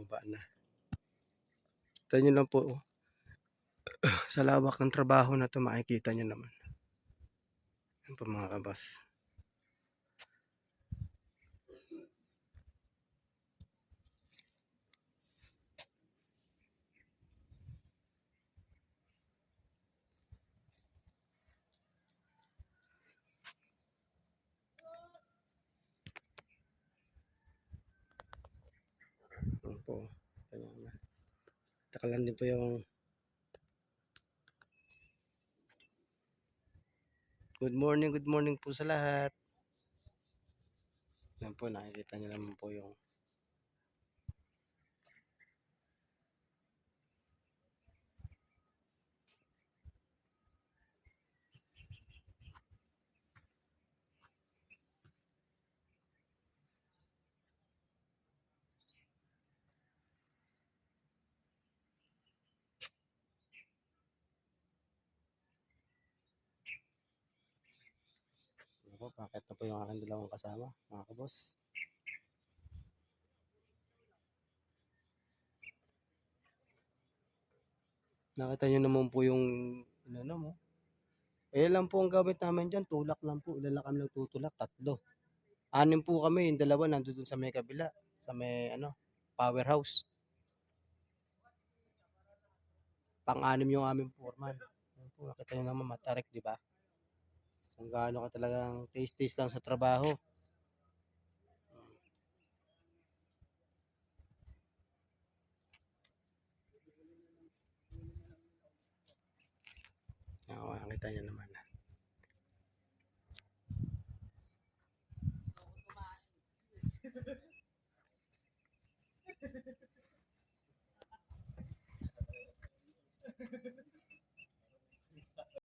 bumaba na. Kita nyo lang po, sa lawak ng trabaho na to, makikita nyo naman. Yan po mga kabas. Yan po. Takalan din po yung good morning po sa lahat. Yan po, nakikita nyo naman po yung ako, bakit na po yung aking dalawang kasama, mga kabos. Nakita nyo naman po yung ano mo. Lang po ang gamit namin dyan, tulak lang po. Ilan lang kami nagtutulak? 3. 6 po kami, yung 2 nandun sa may kabila, sa may powerhouse. Pang-6 yung aming foreman. Yan po, nakita nyo naman matarik, di ba? Kung gaano ka talagang taste lang sa trabaho. Nakita nyo naman.